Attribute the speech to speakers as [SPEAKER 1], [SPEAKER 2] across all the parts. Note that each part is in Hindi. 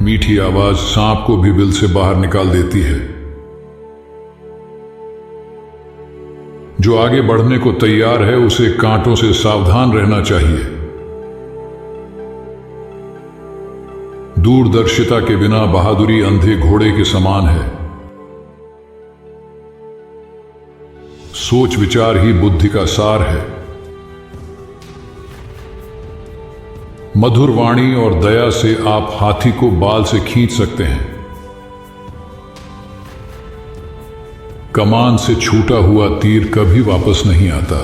[SPEAKER 1] मीठी आवाज सांप को भी बिल से बाहर निकाल देती है। जो आगे बढ़ने को तैयार है उसे कांटों से सावधान रहना चाहिए। दूरदर्शिता के बिना बहादुरी अंधे घोड़े के समान है। सोच विचार ही बुद्धि का सार है। मधुर वाणी और दया से आप हाथी को बाल से खींच सकते हैं। कमान से छूटा हुआ तीर कभी वापस नहीं आता।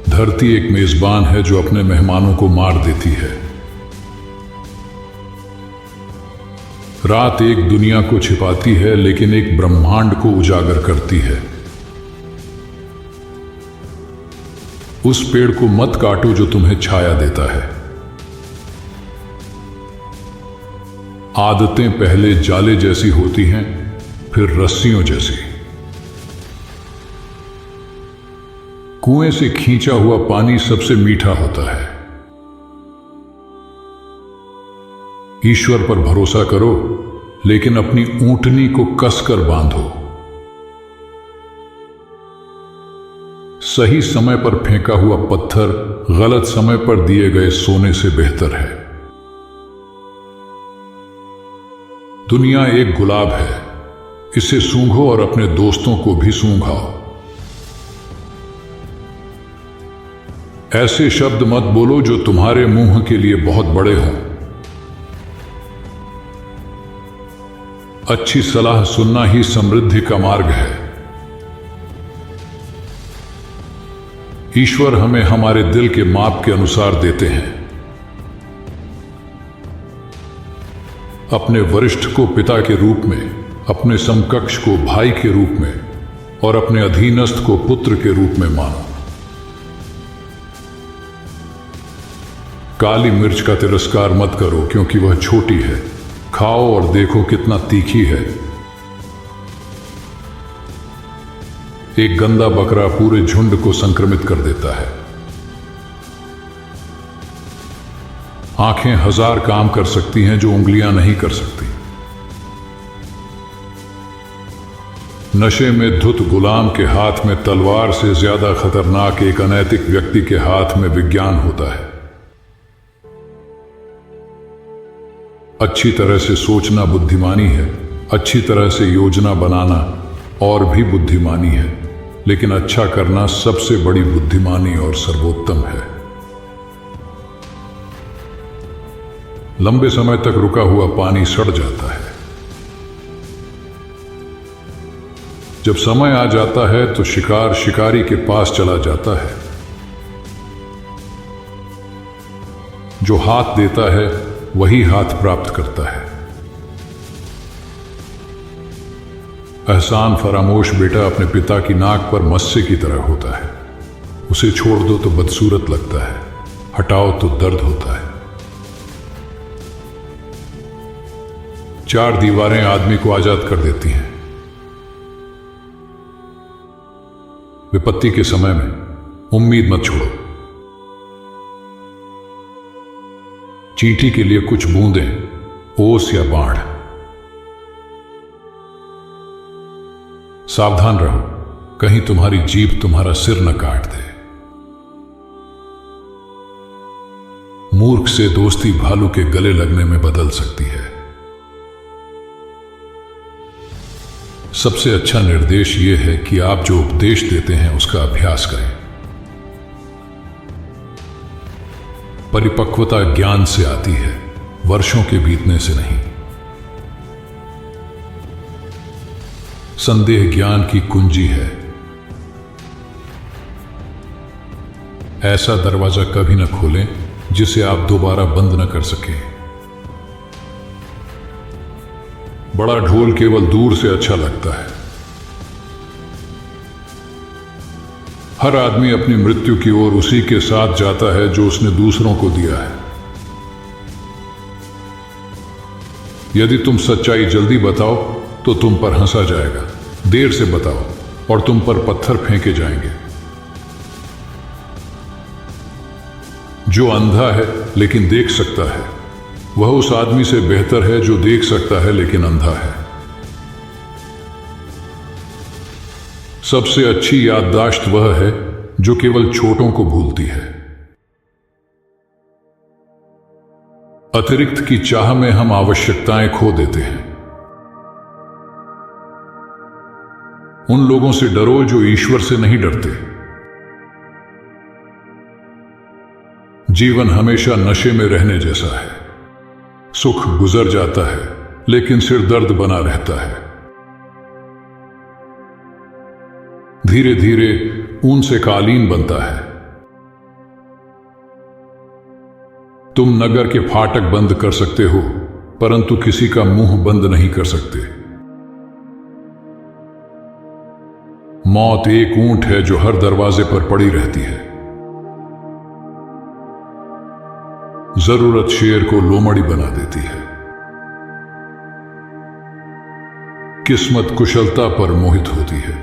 [SPEAKER 1] धरती एक मेजबान है जो अपने मेहमानों को मार देती है। रात एक दुनिया को छिपाती है लेकिन एक ब्रह्मांड को उजागर करती है। उस पेड़ को मत काटो जो तुम्हें छाया देता है। आदतें पहले जाले जैसी होती हैं, फिर रस्सियों जैसी। कुएं से खींचा हुआ पानी सबसे मीठा होता है। ईश्वर पर भरोसा करो, लेकिन अपनी ऊंटनी को कसकर बांधो। सही समय पर फेंका हुआ पत्थर गलत समय पर दिए गए सोने से बेहतर है। दुनिया एक गुलाब है, इसे सूंघो और अपने दोस्तों को भी सूंघाओ। ऐसे शब्द मत बोलो जो तुम्हारे मुंह के लिए बहुत बड़े हों। अच्छी सलाह सुनना ही समृद्धि का मार्ग है। ईश्वर हमें हमारे दिल के माप के अनुसार देते हैं। अपने वरिष्ठ को पिता के रूप में, अपने समकक्ष को भाई के रूप में और अपने अधीनस्थ को पुत्र के रूप में मानो। काली मिर्च का तिरस्कार मत करो क्योंकि वह छोटी है। खाओ और देखो कितना तीखी है। एक गंदा बकरा पूरे झुंड को संक्रमित कर देता है। आंखें 1000 काम कर सकती हैं जो उंगलियां नहीं कर सकती। नशे में धुत गुलाम के हाथ में तलवार से ज्यादा खतरनाक एक अनैतिक व्यक्ति के हाथ में विज्ञान होता है। अच्छी तरह से सोचना बुद्धिमानी है। अच्छी तरह से योजना बनाना और भी बुद्धिमानी है, लेकिन अच्छा करना सबसे बड़ी बुद्धिमानी और सर्वोत्तम है। लंबे समय तक रुका हुआ पानी सड़ जाता है। जब समय आ जाता है तो शिकार शिकारी के पास चला जाता है। जो हाथ देता है वही हाथ प्राप्त करता है। एहसान फरामोश बेटा अपने पिता की नाक पर मस्से की तरह होता है। उसे छोड़ दो तो बदसूरत लगता है, हटाओ तो दर्द होता है। 4 दीवारें आदमी को आजाद कर देती हैं। विपत्ति के समय में उम्मीद मत छोड़ो। चींटी के लिए कुछ बूंदें, ओस या बाढ़। सावधान रहो, कहीं तुम्हारी जीभ तुम्हारा सिर न काट दे। मूर्ख से दोस्ती भालू के गले लगने में बदल सकती है। सबसे अच्छा निर्देश यह है कि आप जो उपदेश देते हैं उसका अभ्यास करें। परिपक्वता ज्ञान से आती है, वर्षों के बीतने से नहीं। संदेह ज्ञान की कुंजी है। ऐसा दरवाजा कभी न खोलें जिसे आप दोबारा बंद न कर सकें। बड़ा ढोल केवल दूर से अच्छा लगता है। हर आदमी अपनी मृत्यु की ओर उसी के साथ जाता है जो उसने दूसरों को दिया है। यदि तुम सच्चाई जल्दी बताओ तो तुम पर हंसा जाएगा। देर से बताओ और तुम पर पत्थर फेंके जाएंगे। जो अंधा है लेकिन देख सकता है वह उस आदमी से बेहतर है जो देख सकता है लेकिन अंधा है। सबसे अच्छी याददाश्त वह है जो केवल छोटों को भूलती है। अतिरिक्त की चाह में हम आवश्यकताएं खो देते हैं। उन लोगों से डरो जो ईश्वर से नहीं डरते। जीवन हमेशा नशे में रहने जैसा है। सुख गुजर जाता है लेकिन सिर दर्द बना रहता है। धीरे धीरे ऊन से कालीन बनता है। तुम नगर के फाटक बंद कर सकते हो परंतु किसी का मुंह बंद नहीं कर सकते। मौत एक ऊंट है जो हर दरवाजे पर पड़ी रहती है। जरूरत शेर को लोमड़ी बना देती है। किस्मत कुशलता पर मोहित होती है।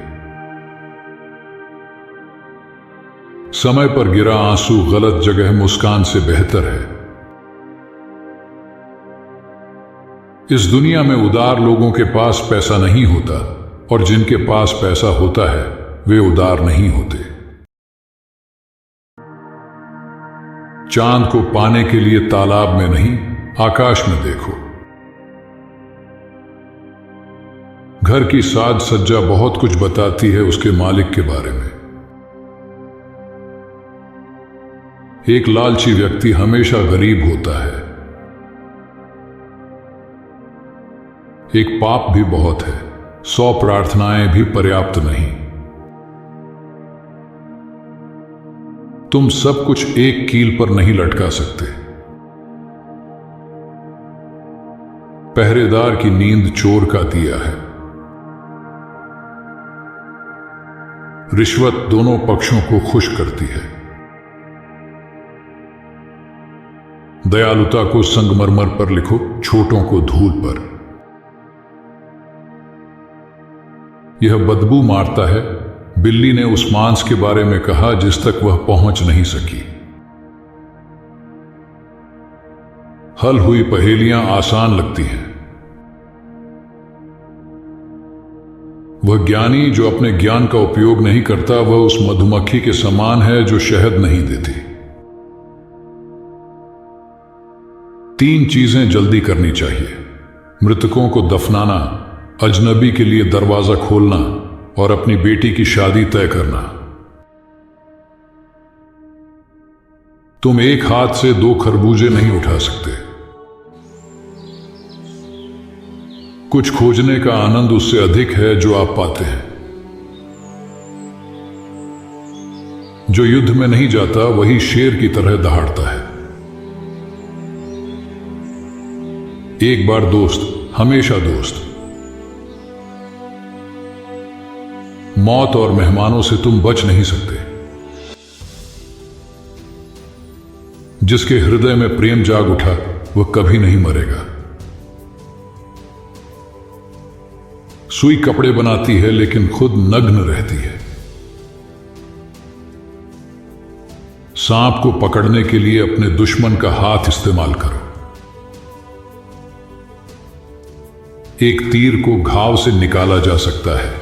[SPEAKER 1] समय पर गिरा आंसू गलत जगह मुस्कान से बेहतर है। इस दुनिया में उदार लोगों के पास पैसा नहीं होता और जिनके पास पैसा होता है वे उदार नहीं होते। चांद को पाने के लिए तालाब में नहीं आकाश में देखो। घर की साज सज्जा बहुत कुछ बताती है उसके मालिक के बारे में। एक लालची व्यक्ति हमेशा गरीब होता है। एक पाप भी बहुत है, 100 प्रार्थनाएं भी पर्याप्त नहीं। तुम सब कुछ एक कील पर नहीं लटका सकते। पहरेदार की नींद चोर का दिया है। रिश्वत दोनों पक्षों को खुश करती है। दयालुता को संगमरमर पर लिखो, छोटों को धूल पर। यह बदबू मारता है, बिल्ली ने उस मांस के बारे में कहा जिस तक वह पहुंच नहीं सकी। हल हुई पहेलियां आसान लगती हैं। वह ज्ञानी जो अपने ज्ञान का उपयोग नहीं करता वह उस मधुमक्खी के समान है जो शहद नहीं देती। 3 चीजें जल्दी करनी चाहिए: मृतकों को दफनाना, अजनबी के लिए दरवाजा खोलना और अपनी बेटी की शादी तय करना। तुम एक हाथ से 2 खरबूजे नहीं उठा सकते। कुछ खोजने का आनंद उससे अधिक है जो आप पाते हैं। जो युद्ध में नहीं जाता वही शेर की तरह दहाड़ता है। एक बार दोस्त हमेशा दोस्त। मौत और मेहमानों से तुम बच नहीं सकते। जिसके हृदय में प्रेम जाग उठा वह कभी नहीं मरेगा। सुई कपड़े बनाती है लेकिन खुद नग्न रहती है। सांप को पकड़ने के लिए अपने दुश्मन का हाथ इस्तेमाल करो। एक तीर को घाव से निकाला जा सकता है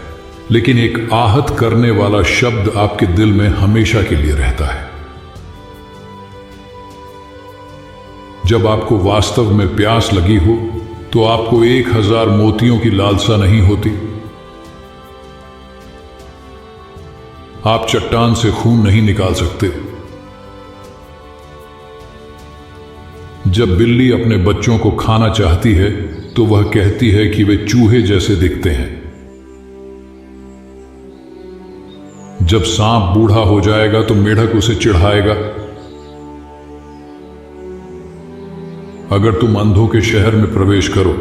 [SPEAKER 1] लेकिन एक आहत करने वाला शब्द आपके दिल में हमेशा के लिए रहता है। जब आपको वास्तव में प्यास लगी हो तो आपको 1000 मोतियों की लालसा नहीं होती। आप चट्टान से खून नहीं निकाल सकते। जब बिल्ली अपने बच्चों को खाना चाहती है तो वह कहती है कि वे चूहे जैसे दिखते हैं। जब सांप बूढ़ा हो जाएगा तो मेढक उसे चिढ़ाएगा। अगर तुम अंधों के शहर में प्रवेश करो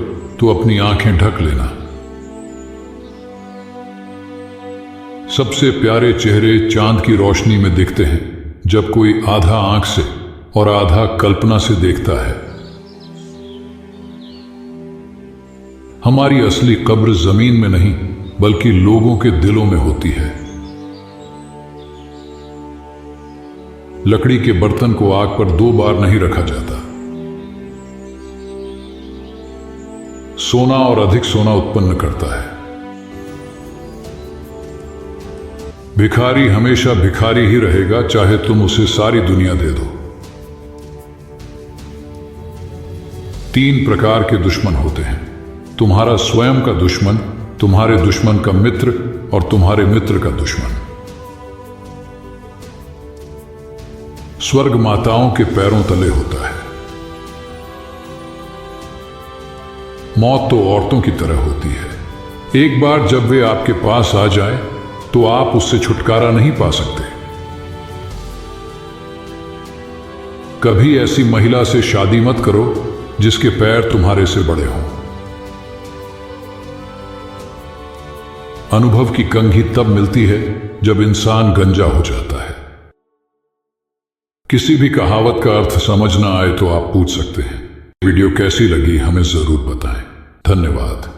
[SPEAKER 1] तो अपनी आंखें ढक लेना। सबसे प्यारे चेहरे चांद की रोशनी में दिखते हैं जब कोई आधा आंख से और आधा कल्पना से देखता है। हमारी असली कब्र जमीन में नहीं बल्कि लोगों के दिलों में होती है। लकड़ी के बर्तन को आग पर 2 बार नहीं रखा जाता। सोना और अधिक सोना उत्पन्न करता है। भिखारी हमेशा भिखारी ही रहेगा, चाहे तुम उसे सारी दुनिया दे दो। 3 प्रकार के दुश्मन होते हैं, तुम्हारा स्वयं का दुश्मन, तुम्हारे दुश्मन का मित्र और तुम्हारे मित्र का दुश्मन। स्वर्ग माताओं के पैरों तले होता है। मौत तो औरतों की तरह होती है। एक बार जब वे आपके पास आ जाए तो आप उससे छुटकारा नहीं पा सकते। कभी ऐसी महिला से शादी मत करो जिसके पैर तुम्हारे से बड़े हों। अनुभव की कंघी तब मिलती है जब इंसान गंजा हो जाता है। किसी भी कहावत का अर्थ समझ ना आए तो आप पूछ सकते हैं। वीडियो कैसी लगी हमें जरूर बताएं। धन्यवाद।